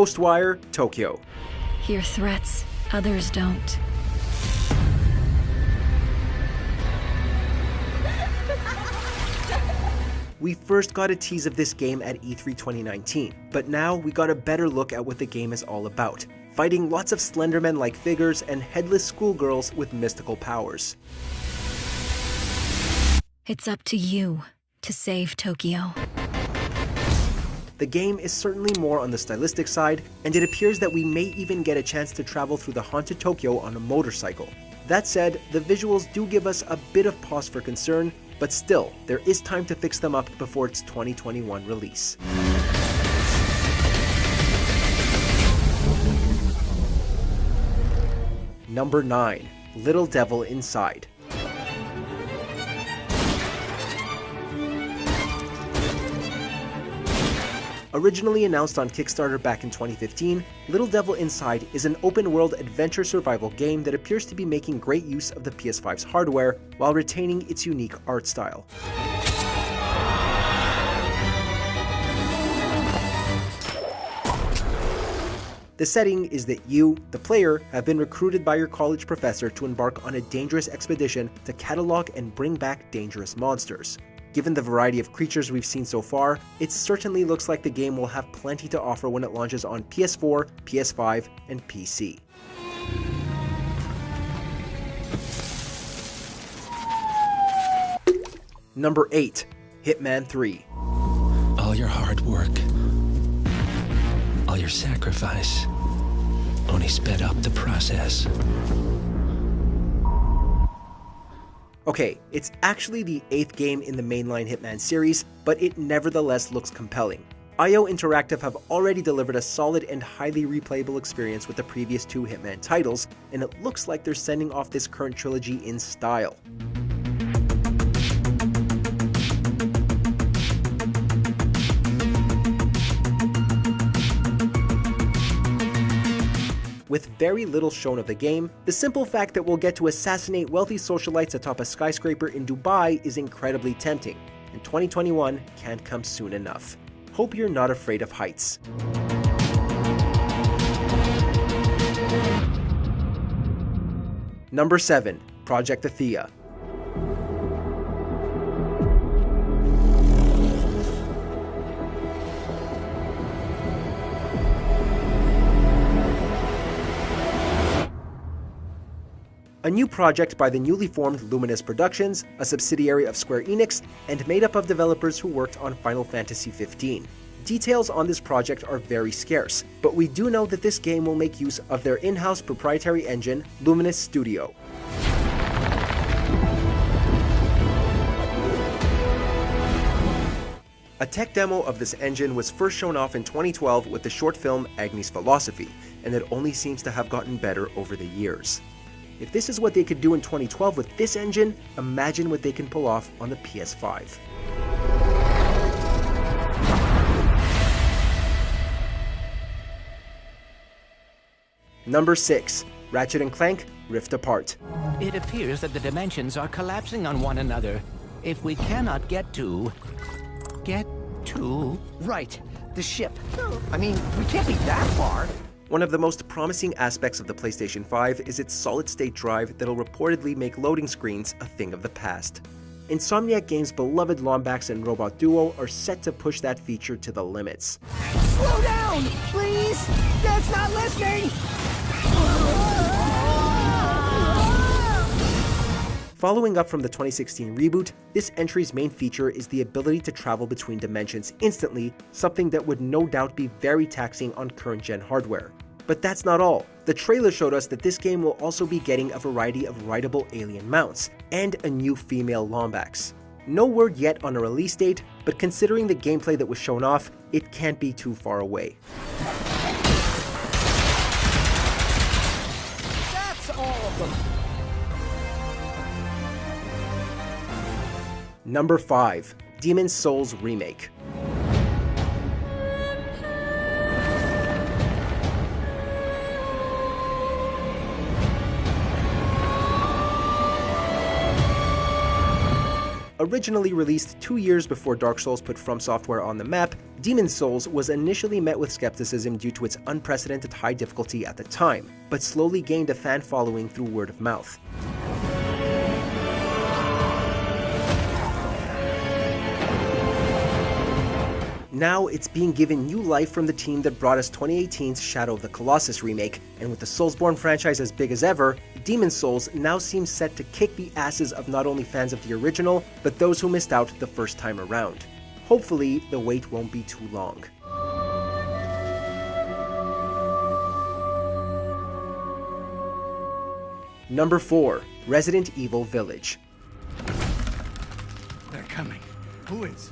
Ghostwire, Tokyo. Hear threats, others don't. We first got a tease of this game at E3 2019, but now we got a better look at what the game is all about, fighting lots of Slenderman-like figures and headless schoolgirls with mystical powers. It's up to you to save Tokyo. The game is certainly more on the stylistic side, and it appears that we may even get a chance to travel through the haunted Tokyo on a motorcycle. That said, the visuals do give us a bit of pause for concern, but still, there is time to fix them up before its 2021 release. Number 9. Little Devil Inside. Originally announced on Kickstarter back in 2015, Little Devil Inside is an open-world adventure survival game that appears to be making great use of the PS5's hardware while retaining its unique art style. The setting is that you, the player, have been recruited by your college professor to embark on a dangerous expedition to catalog and bring back dangerous monsters. Given the variety of creatures we've seen so far, it certainly looks like the game will have plenty to offer when it launches on PS4, PS5, and PC. Number 8. Hitman III. All your hard work, all your sacrifice, only sped up the process. Okay, it's actually the 8th game in the mainline Hitman series, but it nevertheless looks compelling. IO Interactive have already delivered a solid and highly replayable experience with the previous 2 Hitman titles, and it looks like they're sending off this current trilogy in style. With very little shown of the game, the simple fact that we'll get to assassinate wealthy socialites atop a skyscraper in Dubai is incredibly tempting, and 2021 can't come soon enough. Hope you're not afraid of heights. Number 7. Project Athia. A new project by the newly formed Luminous Productions, a subsidiary of Square Enix, and made up of developers who worked on Final Fantasy XV. Details on this project are very scarce, but we do know that this game will make use of their in-house proprietary engine, Luminous Studio. A tech demo of this engine was first shown off in 2012 with the short film Agni's Philosophy, and it only seems to have gotten better over the years. If this is what they could do in 2012 with this engine, imagine what they can pull off on the PS5. Number 6. Ratchet&Clank Rift Apart. It appears that the dimensions are collapsing on one another. If we cannot get to... Right, the ship. I mean, we can't be that far. One of the most promising aspects of the PlayStation 5 is its solid-state drive that'll reportedly make loading screens a thing of the past. Insomniac Games' beloved Lombax and Robot Duo are set to push that feature to the limits. Slow down, please! Dad's not listening! Following up from the 2016 reboot, this entry's main feature is the ability to travel between dimensions instantly, something that would no doubt be very taxing on current-gen hardware. But that's not all. The trailer showed us that this game will also be getting a variety of rideable alien mounts, and a new female Lombax. No word yet on a release date, but considering the gameplay that was shown off, it can't be too far away. That's all of them! Number 5. Demon's Souls Remake. Originally released 2 years before Dark Souls put From Software on the map, Demon's Souls was initially met with skepticism due to its unprecedented high difficulty at the time, but slowly gained a fan following through word of mouth. Now it's being given new life from the team that brought us 2018's Shadow of the Colossus remake, and with the Soulsborne franchise as big as ever, Demon's Souls now seems set to kick the asses of not only fans of the original, but those who missed out the first time around. Hopefully, the wait won't be too long. Number 4. Resident Evil Village. They're coming. Who is?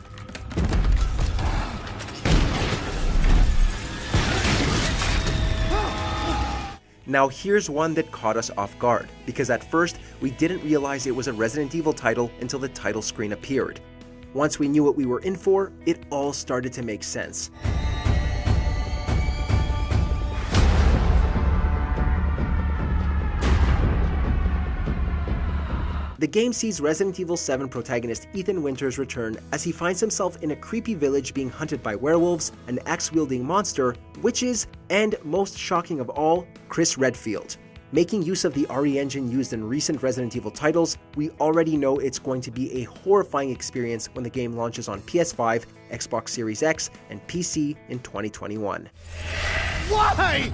Now here's one that caught us off guard, because at first we didn't realize it was a Resident Evil title until the title screen appeared. Once we knew what we were in for, it all started to make sense. The game sees Resident Evil 7 protagonist Ethan Winters return as he finds himself in a creepy village being hunted by werewolves, an axe-wielding monster, witches, and, most shocking of all, Chris Redfield. Making use of the RE engine used in recent Resident Evil titles, we already know it's going to be a horrifying experience when the game launches on PS5, Xbox Series X, and PC in 2021. Why?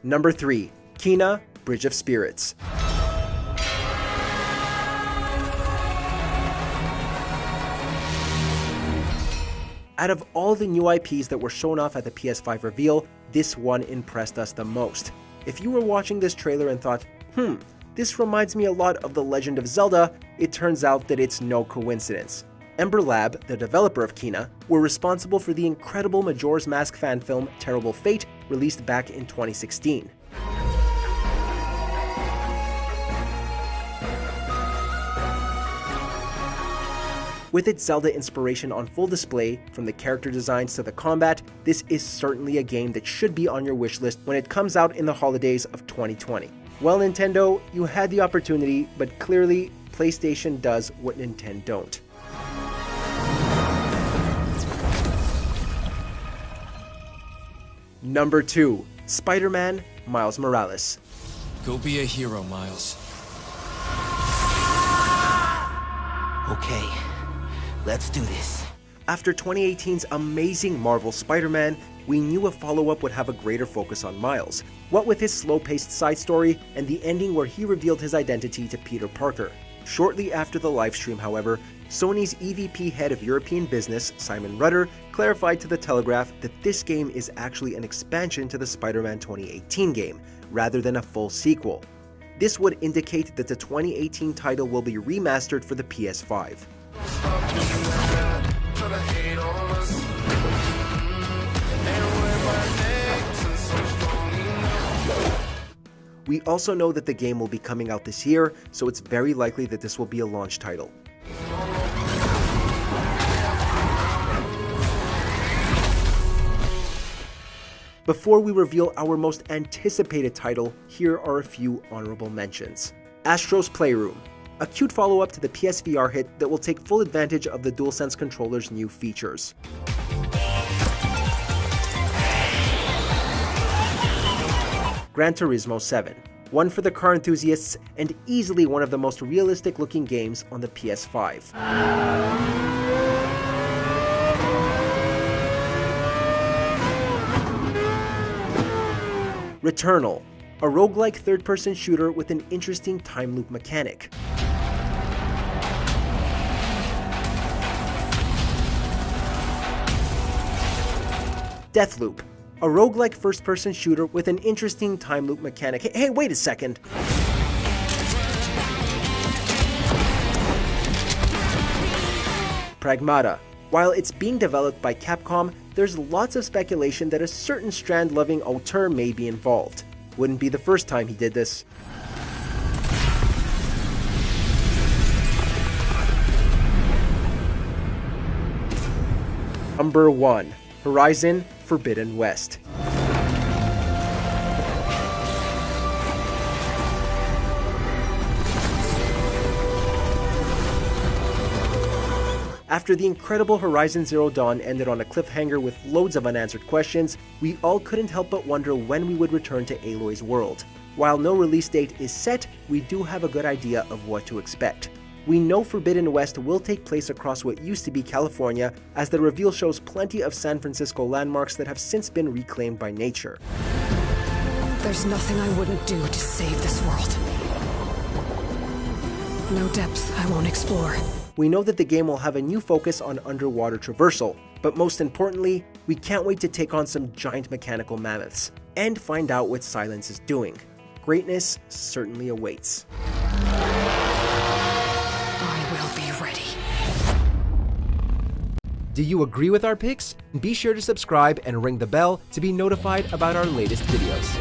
Number 3. Kena: Bridge of Spirits. Out of all the new IPs that were shown off at the PS5 reveal, this one impressed us the most. If you were watching this trailer and thought, this reminds me a lot of The Legend of Zelda, it turns out that it's no coincidence. Ember Lab, the developer of Kena, were responsible for the incredible Majora's Mask fan film Terrible Fate, released back in 2016. With its Zelda inspiration on full display, from the character designs to the combat, this is certainly a game that should be on your wishlist when it comes out in the holidays of 2020. Well, Nintendo, you had the opportunity, but clearly, PlayStation does what Nintendo don't. Number 2. Spider-Man: Miles Morales. Go be a hero, Miles. Okay, let's do this. After 2018's amazing Marvel Spider-Man, we knew a follow-up would have a greater focus on Miles, what with his slow-paced side story and the ending where he revealed his identity to Peter Parker. Shortly after the livestream, however, Sony's EVP head of European business, Simon Rudder, clarified to The Telegraph that this game is actually an expansion to the Spider-Man 2018 game, rather than a full sequel. This would indicate that the 2018 title will be remastered for the PS5. We also know that the game will be coming out this year, so it's very likely that this will be a launch title. Before we reveal our most anticipated title, here are a few honorable mentions. Astro's Playroom, a cute follow-up to the PSVR hit that will take full advantage of the DualSense controller's new features. Gran Turismo 7, one for the car enthusiasts and easily one of the most realistic looking games on the PS5. Returnal, a roguelike third-person shooter with an interesting time loop mechanic. Deathloop, a roguelike first-person shooter with an interesting time loop mechanic. Hey, wait a second. Pragmata. While it's being developed by Capcom, there's lots of speculation that a certain Strand-loving auteur may be involved. Wouldn't be the first time he did this. Number 1. Horizon Forbidden West. After the incredible Horizon Zero Dawn ended on a cliffhanger with loads of unanswered questions, we all couldn't help but wonder when we would return to Aloy's world. While no release date is set, we do have a good idea of what to expect. We know Forbidden West will take place across what used to be California, as the reveal shows plenty of San Francisco landmarks that have since been reclaimed by nature. There's nothing I wouldn't do to save this world. No depths I won't explore. We know that the game will have a new focus on underwater traversal, but most importantly, we can't wait to take on some giant mechanical mammoths, and find out what Silence is doing. Greatness certainly awaits. I will be ready. Do you agree with our picks? Be sure to subscribe and ring the bell to be notified about our latest videos.